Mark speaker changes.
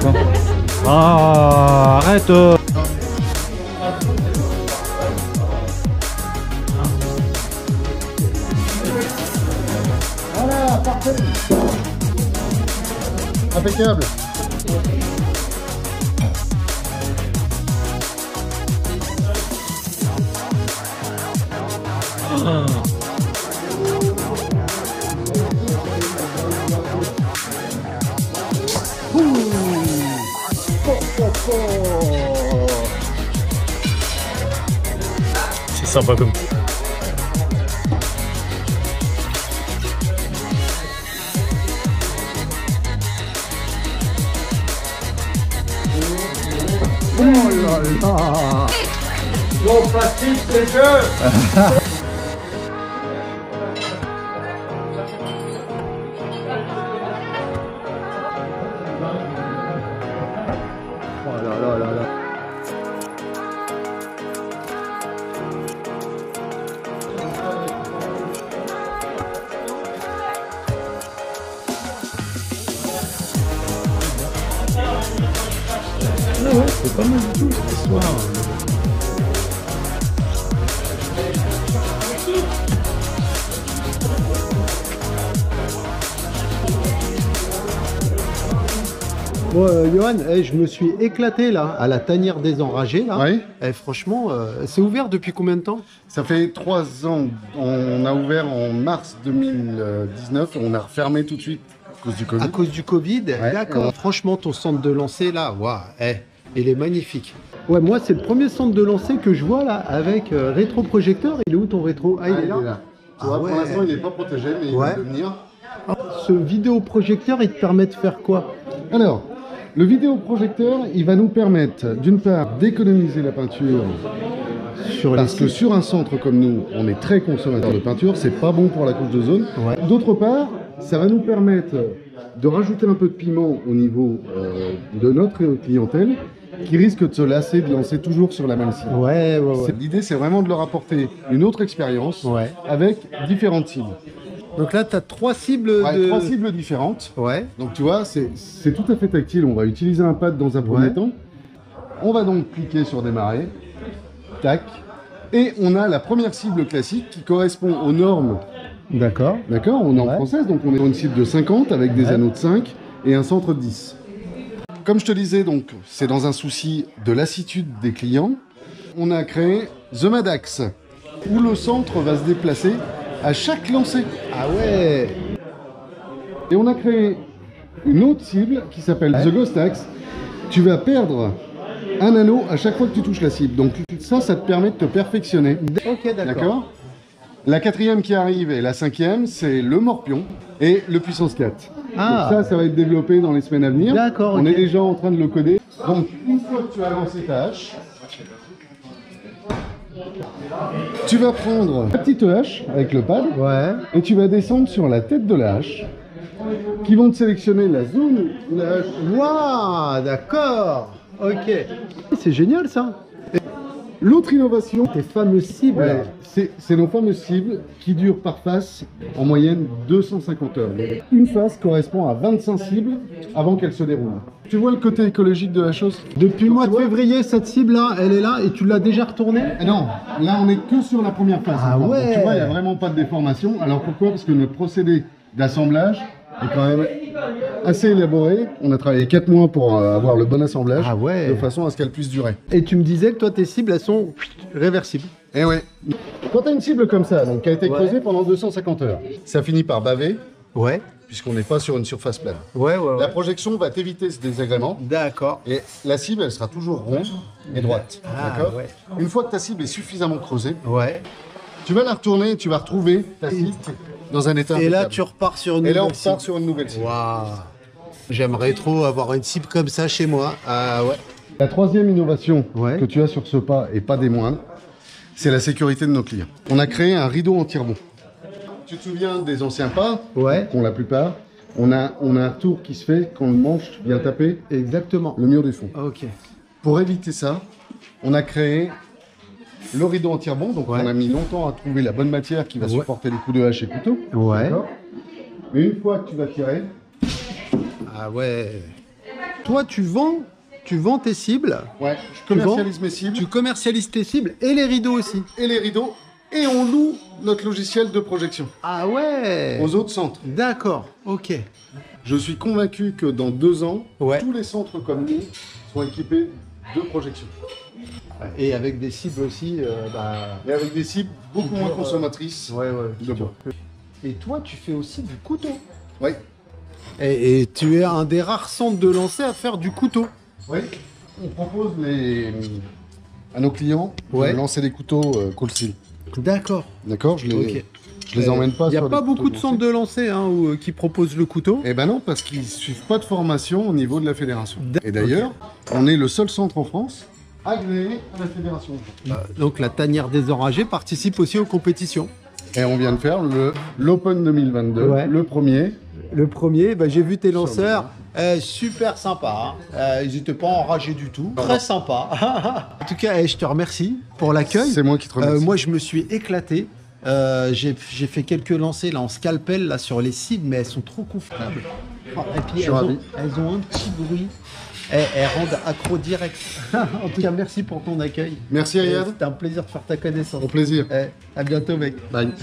Speaker 1: Non. Ah, arrête.
Speaker 2: Voilà, parfait. Impeccable.
Speaker 1: C'est sympa comme tout.
Speaker 2: Oh là là.
Speaker 3: Bon, plastique, c'est jeu.
Speaker 2: Oh là là là là.
Speaker 1: Ouais, c'est pas mal du tout cette histoire.
Speaker 2: Bon, Johan, je me suis éclaté là, à la tanière des enragés là.
Speaker 4: Oui.
Speaker 2: Franchement, c'est ouvert depuis combien de temps?
Speaker 4: Ça fait 3 ans. On a ouvert en mars 2019. On a refermé tout de suite à cause du Covid.
Speaker 2: À cause du Covid,
Speaker 4: Ouais.
Speaker 2: d'accord. Franchement, ton centre de lancer là, waouh, il est magnifique. Ouais, moi, c'est le premier centre de lancer que je vois là, avec rétroprojecteur. Il est où ton rétro? Ah, il est là.
Speaker 4: Tu vois,
Speaker 2: Ah ouais.
Speaker 4: pour l'instant, il n'est pas protégé, mais il
Speaker 2: Ouais.
Speaker 4: va devenir.
Speaker 2: Ce vidéoprojecteur, il te permet de faire quoi?
Speaker 4: Alors, le vidéoprojecteur, il va nous permettre, d'une part, d'économiser la peinture.
Speaker 2: Sur
Speaker 4: Parce que sur un centre comme nous, on est très consommateur de peinture, c'est pas bon pour la couche d'ozone.
Speaker 2: Ouais.
Speaker 4: D'autre part, ça va nous permettre de rajouter un peu de piment au niveau de notre clientèle, qui risque de se lasser de lancer toujours sur la même cible.
Speaker 2: Ouais, ouais, ouais.
Speaker 4: L'idée, c'est vraiment de leur apporter une autre expérience
Speaker 2: Ouais.
Speaker 4: avec différentes cibles.
Speaker 2: Donc là, tu as 3 cibles
Speaker 4: Ouais,
Speaker 2: de...
Speaker 4: 3 cibles différentes.
Speaker 2: Ouais.
Speaker 4: Donc tu vois, c'est tout à fait tactile. On va utiliser un pad dans un premier
Speaker 2: Ouais.
Speaker 4: temps. On va donc cliquer sur démarrer. Tac. Et on a la première cible classique qui correspond aux normes.
Speaker 2: D'accord.
Speaker 4: D'accord, on est en
Speaker 2: Ouais.
Speaker 4: française, donc on est sur une cible de 50 avec des
Speaker 2: Ouais.
Speaker 4: anneaux de 5 et un centre de 10. Comme je te disais, donc c'est dans un souci de lassitude des clients. On a créé The Madax, où le centre va se déplacer à chaque lancer.
Speaker 2: Ah ouais.
Speaker 4: Et on a créé une autre cible qui s'appelle
Speaker 2: Ouais.
Speaker 4: The Ghost Axe. Tu vas perdre un anneau à chaque fois que tu touches la cible. Donc ça te permet de te perfectionner.
Speaker 2: Ok, d'accord.
Speaker 4: D'accord. La 4e qui arrive et la 5e, c'est le Morpion et le Puissance 4.
Speaker 2: Ah.
Speaker 4: Donc ça va être développé dans les semaines à venir.
Speaker 2: D'accord,
Speaker 4: On
Speaker 2: ok.
Speaker 4: est déjà en train de le coder. Donc une fois que tu as lancé ta hache, tu vas prendre la petite hache avec le pad.
Speaker 2: Ouais.
Speaker 4: Et tu vas descendre sur la tête de la hache, qui vont te sélectionner la zone où la hache.
Speaker 2: Waouh, d'accord. Ok. C'est génial ça.
Speaker 4: L'autre innovation,
Speaker 2: Tes fameuses cibles.
Speaker 4: ouais, c'est nos fameuses cibles qui durent par face en moyenne 250 heures. Donc, une face correspond à 25 cibles avant qu'elle se déroule. Tu vois le côté écologique de la chose?
Speaker 2: Depuis le mois de
Speaker 4: Tu vois
Speaker 2: février, cette cible-là, elle est là et tu l'as déjà retournée?
Speaker 4: Ah non, là on est que sur la première phase.
Speaker 2: Ah
Speaker 4: encore. Donc,
Speaker 2: ouais.
Speaker 4: tu vois, il n'y a vraiment pas de déformation. Alors pourquoi? Parce que notre procédé d'assemblage est quand même assez élaboré. On a travaillé 4 mois pour avoir le bon assemblage,
Speaker 2: Ah ouais.
Speaker 4: de façon à ce qu'elle puisse durer.
Speaker 2: Et tu me disais que toi, tes cibles, elles sont réversibles.
Speaker 4: Et ouais. Quand tu as une cible comme ça, donc qui a été
Speaker 2: Ouais.
Speaker 4: creusée pendant 250 heures, ça finit par baver,
Speaker 2: Ouais.
Speaker 4: puisqu'on n'est pas sur une surface plane.
Speaker 2: Ouais, ouais,
Speaker 4: La projection va t'éviter ce désagrément.
Speaker 2: D'accord.
Speaker 4: Et la cible, elle sera toujours ronde et droite.
Speaker 2: Ah,
Speaker 4: D'accord.
Speaker 2: ouais.
Speaker 4: Une fois que ta cible est suffisamment creusée,
Speaker 2: Ouais.
Speaker 4: tu vas la retourner et tu vas retrouver ta cible dans un état
Speaker 2: Et là,
Speaker 4: impeccable.
Speaker 2: tu repars sur une
Speaker 4: Et là, on
Speaker 2: nouvelle cible.
Speaker 4: repart sur une nouvelle cible.
Speaker 2: Waouh. J'aimerais trop avoir une cible comme ça chez moi. Ah ouais.
Speaker 4: La troisième innovation
Speaker 2: Ouais.
Speaker 4: que tu as sur ce pas, et pas des moindres, c'est la sécurité de nos clients. On a créé un rideau anti-rebond. Tu te souviens des anciens pas,
Speaker 2: Ouais.
Speaker 4: qu'ont la plupart, on a un retour qui se fait quand le manche vient taper
Speaker 2: Exactement.
Speaker 4: le mur du fond.
Speaker 2: Ok.
Speaker 4: Pour éviter ça, on a créé le rideau anti-rebond. Donc
Speaker 2: Ouais.
Speaker 4: on a mis longtemps à trouver la bonne matière qui va
Speaker 2: Ouais.
Speaker 4: supporter les coups de hache et couteau.
Speaker 2: Ouais.
Speaker 4: D'accord. Mais une fois que tu vas tirer,
Speaker 2: Ah ouais. toi, tu vends tes cibles,
Speaker 4: Ouais, je commercialise mes cibles
Speaker 2: tu commercialises tes cibles et les rideaux aussi.
Speaker 4: et les rideaux, et on loue notre logiciel de projection
Speaker 2: Ah ouais.
Speaker 4: aux autres centres.
Speaker 2: D'accord, ok.
Speaker 4: Je suis convaincu que dans 2 ans,
Speaker 2: Ouais.
Speaker 4: tous les centres comme nous sont équipés de projection.
Speaker 2: Et avec des cibles aussi,
Speaker 4: Et avec des cibles beaucoup moins consommatrices
Speaker 2: ouais.
Speaker 4: de bois.
Speaker 2: Et toi, tu fais aussi du couteau.
Speaker 4: Oui.
Speaker 2: Et tu es un des rares centres de lancer à faire du couteau.
Speaker 4: Oui. On propose à nos clients
Speaker 2: Ouais.
Speaker 4: de lancer des couteaux Coolsteel.
Speaker 2: D'accord.
Speaker 4: D'accord, je
Speaker 2: Ok.
Speaker 4: les emmène pas
Speaker 2: Il n'y a
Speaker 4: sur
Speaker 2: pas
Speaker 4: les
Speaker 2: beaucoup de
Speaker 4: couteaux
Speaker 2: centres de lancer qui proposent le couteau.
Speaker 4: Eh ben non, parce qu'ils suivent pas de formation au niveau de la fédération.
Speaker 2: D'accord.
Speaker 4: Et d'ailleurs, on est le seul centre en France agréé à la fédération.
Speaker 2: Donc la tanière des enragés participe aussi aux compétitions.
Speaker 4: Et on vient de faire l'Open 2022,
Speaker 2: Ouais.
Speaker 4: le premier.
Speaker 2: Le premier, j'ai vu tes lanceurs. Super sympa. Ils n'étaient pas enragés du tout. Très sympa. En tout cas, je te remercie pour l'accueil.
Speaker 4: C'est moi qui te remercie.
Speaker 2: Moi, je me suis éclaté. J'ai fait quelques lancers là, en scalpel là, sur les cibles, mais elles sont trop confortables. Et puis,
Speaker 4: Je suis ravi.
Speaker 2: elles ont un petit bruit. Elles rendent accro direct. En tout cas, merci pour ton accueil.
Speaker 4: Merci Ayad.
Speaker 2: C'était un plaisir de faire ta connaissance.
Speaker 4: Au plaisir.
Speaker 2: À bientôt, mec.
Speaker 4: Bye.